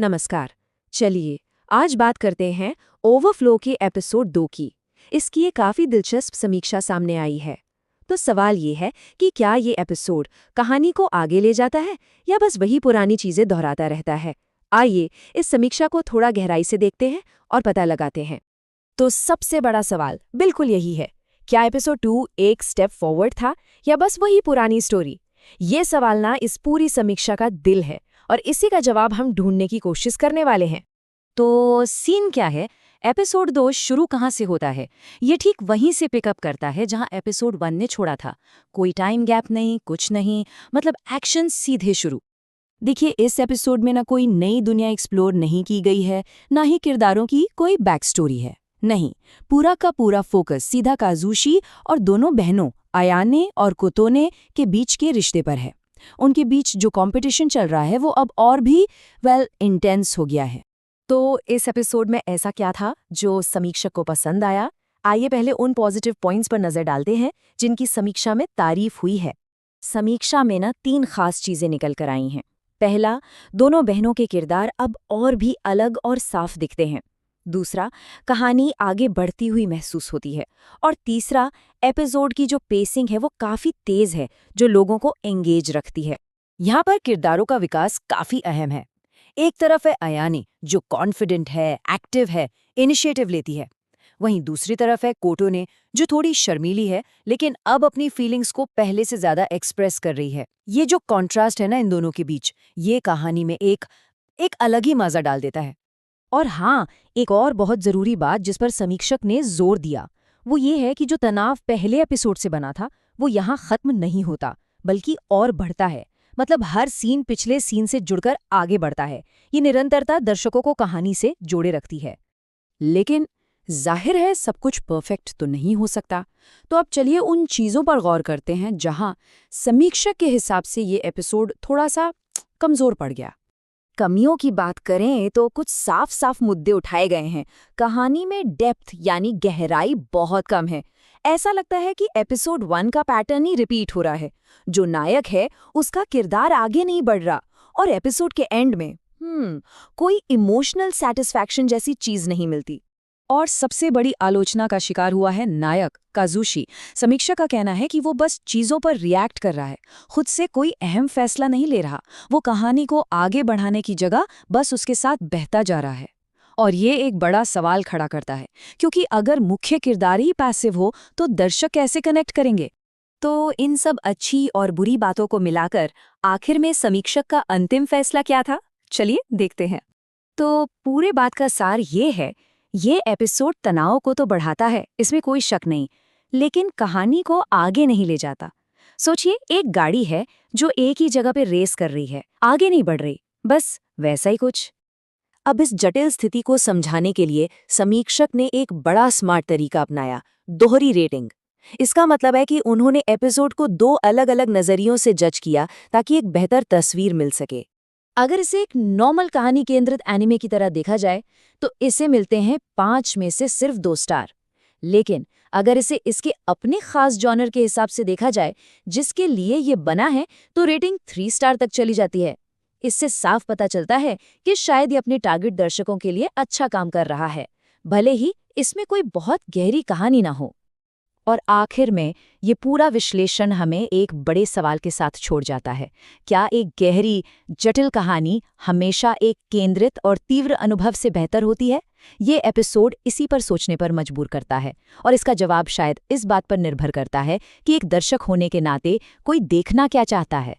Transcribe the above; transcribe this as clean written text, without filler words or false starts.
नमस्कार। चलिए आज बात करते हैं ओवरफ्लो के एपिसोड 2 की। इसकी एक काफ़ी दिलचस्प समीक्षा सामने आई है। तो सवाल ये है कि क्या ये एपिसोड कहानी को आगे ले जाता है या बस वही पुरानी चीज़ें दोहराता रहता है। आइए इस समीक्षा को थोड़ा गहराई से देखते हैं और पता लगाते हैं। तो सबसे बड़ा सवाल बिल्कुल यही है, क्या एपिसोड 2 एक स्टेप फॉरवर्ड था या बस वही पुरानी स्टोरी? ये सवाल ना इस पूरी समीक्षा का दिल है और इसी का जवाब हम ढूंढने की कोशिश करने वाले हैं। तो सीन क्या है? एपिसोड 2 शुरू कहाँ से होता है? ये ठीक वहीं से पिकअप करता है जहाँ एपिसोड 1 ने छोड़ा था। कोई टाइम गैप नहीं, कुछ नहीं, मतलब एक्शन सीधे शुरू। देखिए, इस एपिसोड में ना कोई नई दुनिया एक्सप्लोर नहीं की गई है, ना ही किरदारों की कोई बैक स्टोरी है। नहीं, पूरा का पूरा फोकस सीधा काजुशी और दोनों बहनों अयाने और कोतोने के बीच के रिश्ते पर है। उनके बीच जो कंपटीशन चल रहा है वो अब और भी इंटेंस हो गया है। तो इस एपिसोड में ऐसा क्या था जो समीक्षक को पसंद आया? आइए पहले उन पॉजिटिव पॉइंट्स पर नजर डालते हैं जिनकी समीक्षा में तारीफ हुई है। समीक्षा में ना 3 खास चीजें निकल कर आई हैं। पहला, दोनों बहनों के किरदार अब और भी अलग और साफ दिखते हैं। दूसरा, कहानी आगे बढ़ती हुई महसूस होती है। और तीसरा, एपिसोड की जो पेसिंग है वो काफी तेज है, जो लोगों को एंगेज रखती है। यहाँ पर किरदारों का विकास काफी अहम है। एक तरफ है अयानी, जो कॉन्फिडेंट है, एक्टिव है, इनिशिएटिव लेती है। वहीं दूसरी तरफ है कोटोने, जो थोड़ी शर्मीली है लेकिन अब अपनी फीलिंग्स को पहले से ज्यादा एक्सप्रेस कर रही है। ये जो कॉन्ट्रास्ट है ना इन दोनों के बीच, ये कहानी में एक अलग ही मजा डाल देता है। और हाँ, एक और बहुत जरूरी बात जिस पर समीक्षक ने जोर दिया वो ये है कि जो तनाव पहले एपिसोड से बना था वो यहाँ खत्म नहीं होता, बल्कि और बढ़ता है। मतलब हर सीन पिछले सीन से जुड़कर आगे बढ़ता है। ये निरंतरता दर्शकों को कहानी से जोड़े रखती है। लेकिन जाहिर है सब कुछ परफेक्ट तो नहीं हो सकता। तो अब चलिए उन चीज़ों पर गौर करते हैं जहां समीक्षक के हिसाब से ये एपिसोड थोड़ा सा कमज़ोर पड़ गया। कमियों की बात करें तो कुछ साफ साफ मुद्दे उठाए गए हैं। कहानी में डेप्थ यानी गहराई बहुत कम है। ऐसा लगता है कि एपिसोड 1 का पैटर्न ही रिपीट हो रहा है। जो नायक है उसका किरदार आगे नहीं बढ़ रहा और एपिसोड के एंड में कोई इमोशनल सेटिस्फैक्शन जैसी चीज नहीं मिलती। और सबसे बड़ी आलोचना का शिकार हुआ है नायक काजुशी। समीक्षा का कहना है कि वो बस चीज़ों पर रिएक्ट कर रहा है, खुद से कोई अहम फैसला नहीं ले रहा। वो कहानी को आगे बढ़ाने की जगह बस उसके साथ बहता जा रहा है। और ये एक बड़ा सवाल खड़ा करता है, क्योंकि अगर मुख्य किरदार ही पैसिव हो तो दर्शक कैसे कनेक्ट करेंगे? तो इन सब अच्छी और बुरी बातों को मिलाकर आखिर में समीक्षक का अंतिम फैसला क्या था? चलिए देखते हैं। तो पूरे बात का सार ये है, ये एपिसोड तनाव को तो बढ़ाता है, इसमें कोई शक नहीं, लेकिन कहानी को आगे नहीं ले जाता। सोचिए, एक गाड़ी है जो एक ही जगह पे रेस कर रही है, आगे नहीं बढ़ रही, बस वैसा ही कुछ। अब इस जटिल स्थिति को समझाने के लिए समीक्षक ने एक बड़ा स्मार्ट तरीका अपनाया, दोहरी रेटिंग। इसका मतलब है कि उन्होंने एपिसोड को 2 अलग-अलग नजरियों से जज किया ताकि एक बेहतर तस्वीर मिल सके। अगर इसे एक नॉर्मल कहानी केंद्रित एनिमे की तरह देखा जाए तो इसे मिलते हैं 5 में से सिर्फ 2 स्टार। लेकिन अगर इसे इसके अपने खास जॉनर के हिसाब से देखा जाए जिसके लिए ये बना है, तो रेटिंग 3 स्टार तक चली जाती है। इससे साफ पता चलता है कि शायद ये अपने टारगेट दर्शकों के लिए अच्छा काम कर रहा है, भले ही इसमें कोई बहुत गहरी कहानी ना हो। और आखिर में ये पूरा विश्लेषण हमें एक बड़े सवाल के साथ छोड़ जाता है, क्या एक गहरी जटिल कहानी हमेशा एक केंद्रित और तीव्र अनुभव से बेहतर होती है? ये एपिसोड इसी पर सोचने पर मजबूर करता है, और इसका जवाब शायद इस बात पर निर्भर करता है कि एक दर्शक होने के नाते कोई देखना क्या चाहता है।